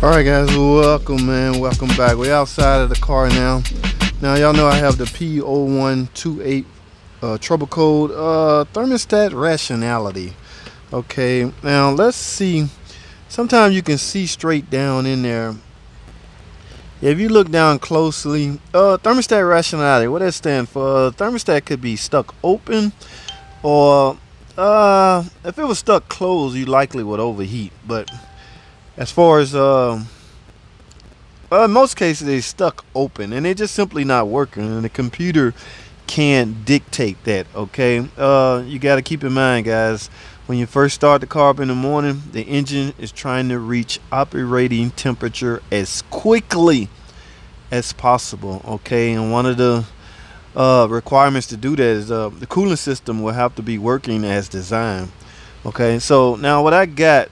Alright guys, welcome welcome back. We're outside of the car now. Now y'all know I have the P0128 trouble code thermostat rationality. Okay, now let's see. Sometimes you can see straight down in there. If you look down closely, thermostat rationality, what that stands for, thermostat could be stuck open, or if it was stuck closed, you likely would overheat. But as far as in most cases, they're stuck open and they're just simply not working, and the computer can't dictate that. Okay, you got to keep in mind, guys, when you first start the car up in the morning, the engine is trying to reach operating temperature as quickly as possible. Okay, and one of the requirements to do that is the cooling system will have to be working as designed. Okay, so now what I got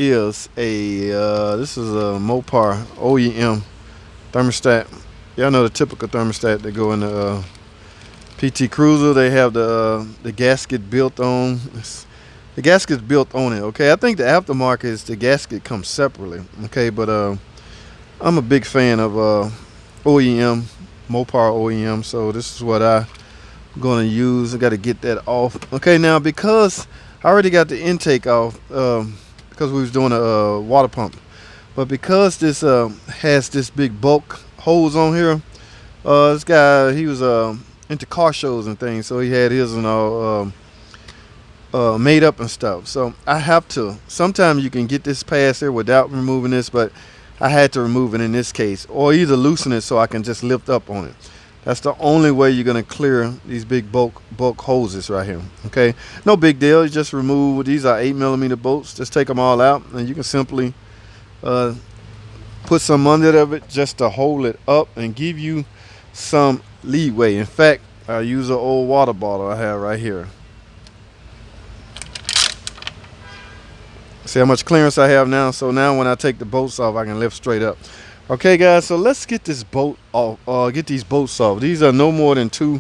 is a this is a Mopar OEM thermostat. Y'all know the typical thermostat that go in the PT Cruiser. They have the gasket built on. The gasket's built on it. Okay, I think the aftermarket is the gasket comes separately. Okay, but I'm a big fan of OEM, Mopar OEM. So this is what I'm gonna use. I got to get that off. Okay, now because I already got the intake off because we was doing a water pump, but because this has this big bulk hose on here, this guy, he was into car shows and things, so he had his and all made up and stuff. So I have to, sometimes you can get this past there without removing this, but I had to remove it in this case, or either loosen it so I can just lift up on it. That's the only way you're gonna clear these big bulk hoses right here. Okay, no big deal. You just remove, these are 8mm bolts. Just take them all out, and you can simply put some under it just to hold it up and give you some leeway. In fact, I use an old water bottle I have right here. See how much clearance I have now? So now when I take the bolts off, I can lift straight up. Okay guys, so let's get this bolt off, get these bolts off. These are no more than two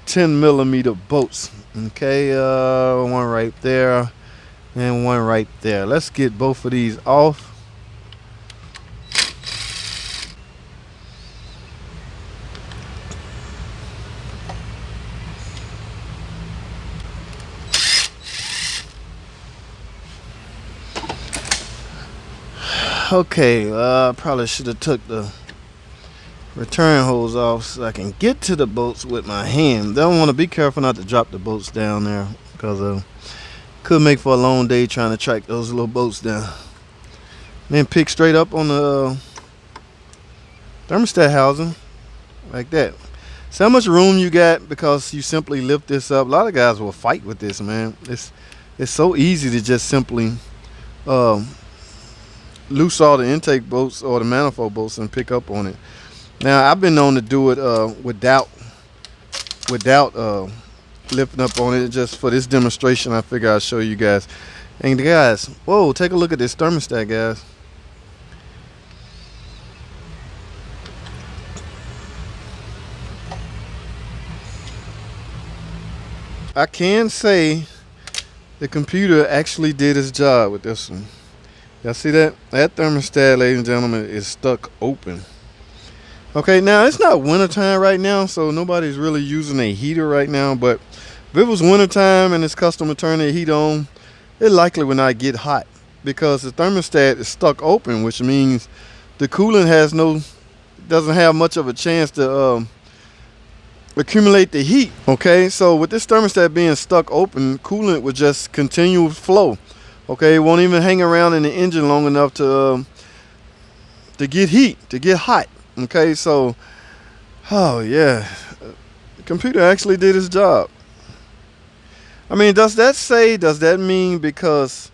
10mm bolts. Okay, one right there and one right there. Let's get both of these off. Okay, probably should have took the return hose off so I can get to the bolts with my hand. Don't want to be careful not to drop the bolts down there, because could make for a long day trying to track those little bolts down. Then pick straight up on the thermostat housing like that. See how much room you got because you simply lift this up. A lot of guys will fight with this, man. It's so easy to just simply loose all the intake bolts or the manifold bolts and pick up on it. Now I've been known to do it without lifting up on it. Just for this demonstration, I figure I'll show you guys. And guys, whoa, take a look at this thermostat, guys. I can say the computer actually did its job with this one. Y'all see that? That thermostat, ladies and gentlemen, is stuck open. Okay, now it's not wintertime right now, so nobody's really using a heater right now. But if it was wintertime and this customer turned their heat on, it likely would not get hot because the thermostat is stuck open, which means the coolant doesn't have much of a chance to accumulate the heat. Okay, so with this thermostat being stuck open, coolant would just continue to flow. Okay, it won't even hang around in the engine long enough to get heat, to get hot. Okay, so, oh yeah, the computer actually did its job. I mean, does that mean because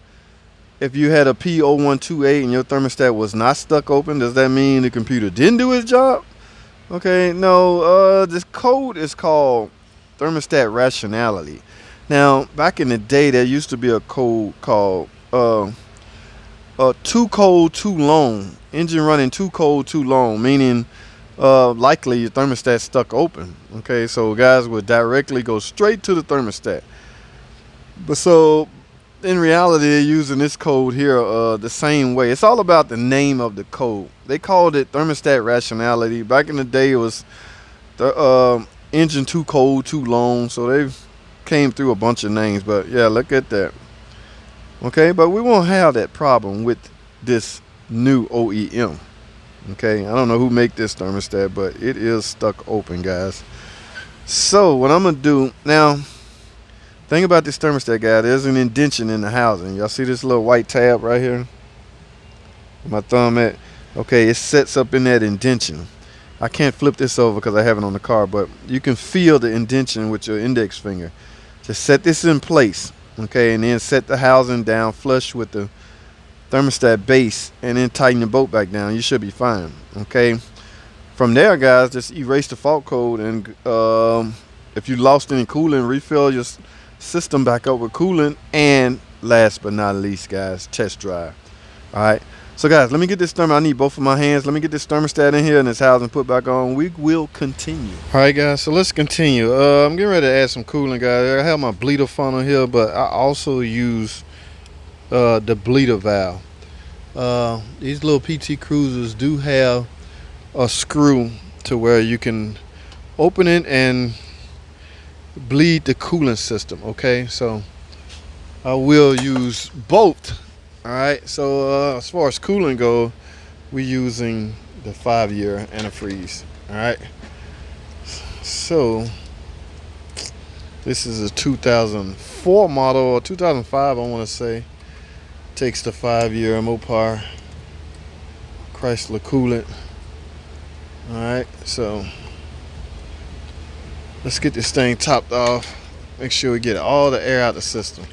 if you had a P0128 and your thermostat was not stuck open, does that mean the computer didn't do its job? Okay, no, this code is called thermostat rationality. Now, back in the day, there used to be a code called too cold, too long. Engine running too cold, too long, meaning likely your thermostat stuck open. Okay, so guys would directly go straight to the thermostat. But so in reality, they're using this code here the same way. It's all about the name of the code. They called it thermostat rationality. Back in the day, it was the engine too cold, too long. So they've came through a bunch of names. But yeah, look at that. Okay, but we won't have that problem with this new OEM. Okay, I don't know who make this thermostat, but it is stuck open, guys. So what I'm gonna do now, thing about this thermostat, guy, there's an indentation in the housing. Y'all see this little white tab right here? My thumb at. Okay, it sets up in that indentation. I can't flip this over because I have it on the car, but you can feel the indentation with your index finger. Just set this in place, okay, and then set the housing down flush with the thermostat base, and then tighten the bolt back down. You should be fine. Okay, from there, guys, just erase the fault code, and if you lost any coolant, refill your system back up with coolant. And last but not least, guys, test drive. All right, so guys, let me get this thermostat. I need both of my hands. Let me get this thermostat in here and this housing put back on. We will continue. All right, guys, so let's continue. I'm getting ready to add some coolant, guys. I have my bleeder funnel here, but I also use the bleeder valve. These little PT Cruisers do have a screw to where you can open it and bleed the coolant system. Okay, so I will use both. All right, so as far as coolant goes, we're using the 5-year antifreeze. All right, so this is a 2004 model or 2005, I want to say. Takes the 5-year Mopar Chrysler coolant. All right, so let's get this thing topped off. Make sure we get all the air out the system.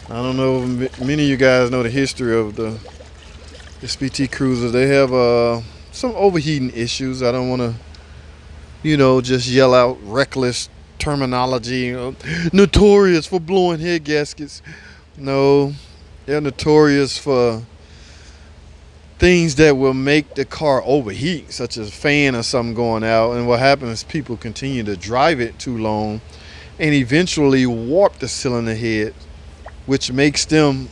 I don't know if many of you guys know the history of this PT Cruiser. They have some overheating issues. I don't want to, just yell out reckless terminology. Notorious for blowing head gaskets. No. They're notorious for things that will make the car overheat, such as a fan or something going out. And what happens is people continue to drive it too long and eventually warp the cylinder head, which makes them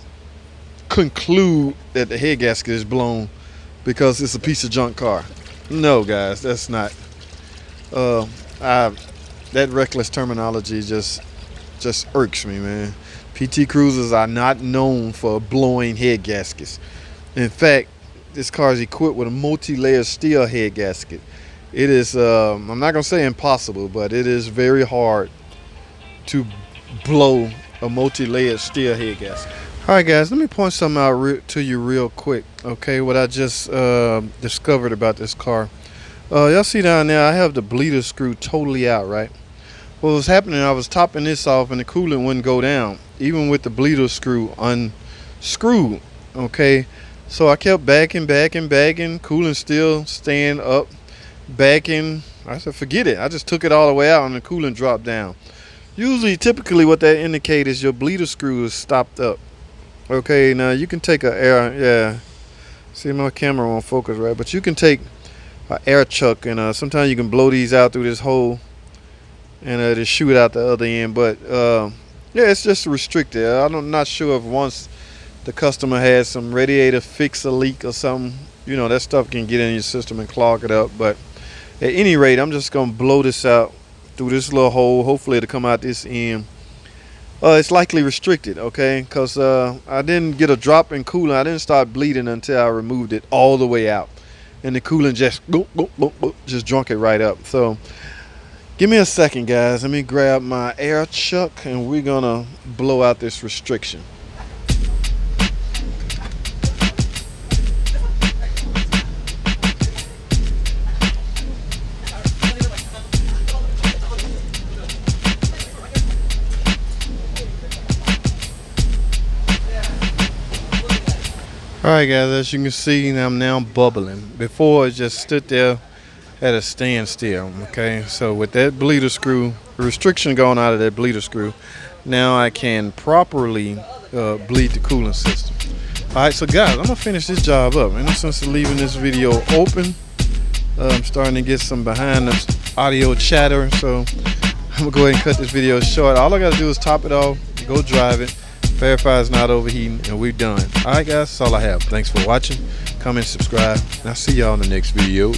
conclude that the head gasket is blown because it's a piece of junk car. No, guys, that's not. That reckless terminology just irks me, man. PT Cruisers are not known for blowing head gaskets. In fact, this car is equipped with a multi-layer steel head gasket. It is, I'm not going to say impossible, but it is very hard to blow a multi-layered steel head gasket. All right, guys, let me point something out to you real quick, okay, what I just discovered about this car. Y'all see down there, I have the bleeder screw totally out, right? What was happening, I was topping this off and the coolant wouldn't go down, even with the bleeder screw unscrewed, okay? So I kept backing, coolant still staying up, backing. I said, forget it. I just took it all the way out and the coolant dropped down. Typically what that indicates is your bleeder screw is stopped up. Okay, now you can take see, my camera won't focus right, but you can take an air chuck and sometimes you can blow these out through this hole and to shoot out the other end. But yeah, it's just restricted. I'm not sure if once the customer has some radiator fix a leak or something, that stuff can get in your system and clog it up. But at any rate, I'm just gonna blow this out through this little hole. Hopefully it'll come out this end. It's likely restricted, okay, because I didn't get a drop in coolant. I didn't start bleeding until I removed it all the way out, and the coolant just drunk it right up. So give me a second, guys. Let me grab my air chuck and we're gonna blow out this restriction. Alright, guys, as you can see, I'm now bubbling. Before, it just stood there at a standstill, okay? So with that bleeder screw, the restriction going out of that bleeder screw, now I can properly bleed the coolant system. Alright, so guys, I'm gonna finish this job up. In the sense of leaving this video open, I'm starting to get some behind the audio chatter, so I'm gonna go ahead and cut this video short. All I gotta do is top it off, go drive it, verify it's not overheating, and we're done. Alright guys, that's all I have. Thanks for watching. Comment, subscribe, and I'll see y'all in the next video.